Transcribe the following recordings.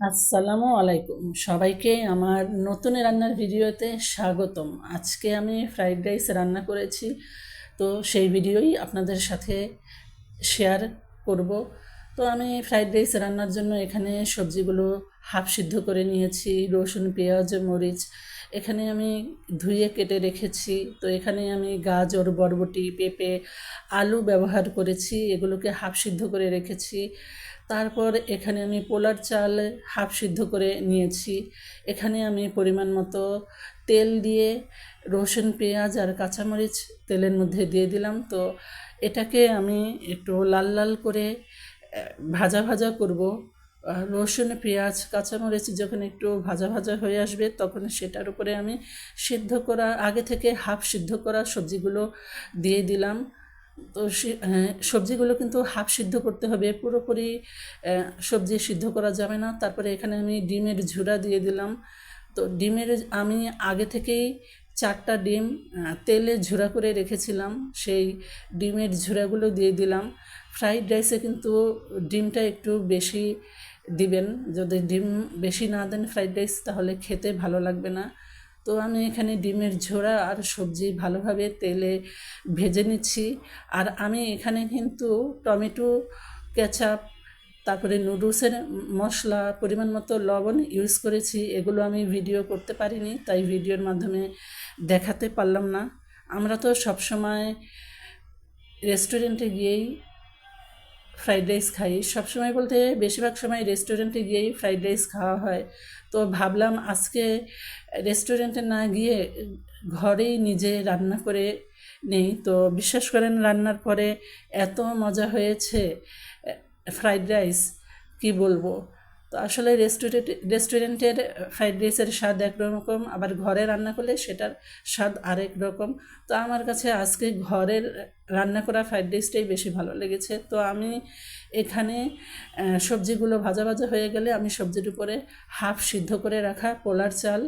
আসসালামু আলাইকুম সবাইকে আমার নতুন রান্নার ভিডিওতে স্বাগতম। আজকে আমি ফ্রাইড রাইস রান্না করেছি, তো সেই ভিডিওই আপনাদের সাথে শেয়ার করব। তো আমি ফ্রাইড রাইস রান্নার জন্য এখানে সবজিগুলো হাফ সিদ্ধ করে নিয়েছি। রসুন, পেঁয়াজ, মরিচ এখানে আমি ধুয়ে কেটে রেখেছি। তো এখানে আমি গাজর, বরবটি, পেঁপে, আলু ব্যবহার করেছি, এগুলোকে হাফ সিদ্ধ করে রেখেছি। তারপর এখানে আমি পোলার চাল হাফ সিদ্ধ করে নিয়েছি। এখানে আমি পরিমাণ মতো তেল দিয়ে রসুন, পেঁয়াজ আর কাঁচামরিচ তেলের মধ্যে দিয়ে দিলাম। তো এটাকে আমি একটু লাল লাল করে ভাজা ভাজা করব। রসুন, পেঁয়াজ, কাঁচামরিচ যখন একটু ভাজা ভাজা হয়ে আসবে তখন সেটার উপরে আমি সিদ্ধ করা আগে থেকে হাফ সিদ্ধ করা সবজিগুলো দিয়ে দিলাম। তো সবজিগুলো কিন্তু হাফ সিদ্ধ করতে হবে, পুরোপুরি সবজি সিদ্ধ করা যাবে না। তারপরে এখানে আমি ডিমের ঝুরা দিয়ে দিলাম। তো ডিমের আমি আগে থেকেই 4টা ডিম তেলে ঝুরা করে রেখেছিলাম, সেই ডিমের ঝুরাগুলো দিয়ে দিলাম। ফ্রাইড রাইসে কিন্তু ডিমটা একটু বেশি দিবেন, যদি ডিম বেশি না দেন ফ্রাইড রাইস তাহলে খেতে ভালো লাগবে না। তো আমি এখানে ডিমের ঝোড়া আর সবজি ভালোভাবে তেলে ভেজে নিচ্ছি। আর আমি এখানে কিন্তু টমেটো কেচাপ, তারপরে নুডলসের মশলা, পরিমাণ মতো লবণ ইউজ করেছি। এগুলো আমি ভিডিও করতে পারিনি, তাই ভিডিওর মাধ্যমে দেখাতে পারলাম না। আমরা তো সবসময় রেস্টুরেন্টে গিয়েই ফ্রাইড রাইস খাই, সবসময় বলতে বেশিরভাগ সময় রেস্টুরেন্টে গিয়েই ফ্রাইড রাইস খাওয়া হয়। তো ভাবলাম আজকে রেস্টুরেন্টে না গিয়ে ঘরেই নিজে রান্না করে নেই। তো বিশ্বাস করেন, রান্নার পরে এত মজা হয়েছে ফ্রাইড রাইস, কি বলবো। তো আসলে রেস্টুরেন্টের ফ্রাইড রাইসের স্বাদ একরকম, আবার ঘরে রান্না করলে সেটার স্বাদ আরেক রকম। তো আমার কাছে আজকে ঘরের রান্না করা ফ্রাইড রাইসটাই বেশি ভালো লেগেছে। তো আমি এখানে সবজিগুলো ভাজা ভাজা হয়ে গেলে আমি সবজির উপরে হাফ সিদ্ধ করে রাখা পোলার চাল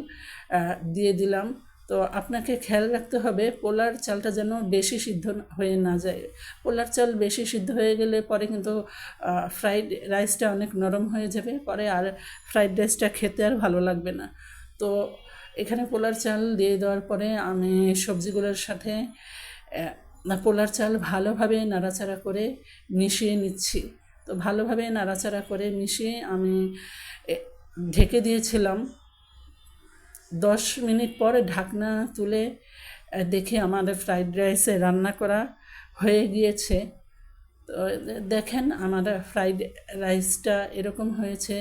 দিয়ে দিলাম। তো আপনাকে খেয়াল রাখতে হবে পোলার চালটা যেন বেশি সিদ্ধ হয়ে না যায়। পোলার চাল বেশি সিদ্ধ হয়ে গেলে পরে কিন্তু ফ্রাইড রাইসটা অনেক নরম হয়ে যাবে, পরে আর ফ্রাইড রাইসটা খেতে আর ভালো লাগবে না। তো এখানে পোলার চাল দিয়ে দেওয়ার পরে আমি সবজিগুলোর সাথে পোলার চাল ভালোভাবে নাড়াচাড়া করে মিশিয়ে নিচ্ছি। তো ভালোভাবে নাড়াচাড়া করে মিশিয়ে আমি ঢেকে দিয়েছিলাম। 10 মিনিট পর ঢাকনা তুলে দেখি আমাদের ফ্রাইড রাইসে রান্না করা হয়ে গিয়েছে। তো দেখেন আমার ফ্রাইড রাইসটা এরকম হয়েছে।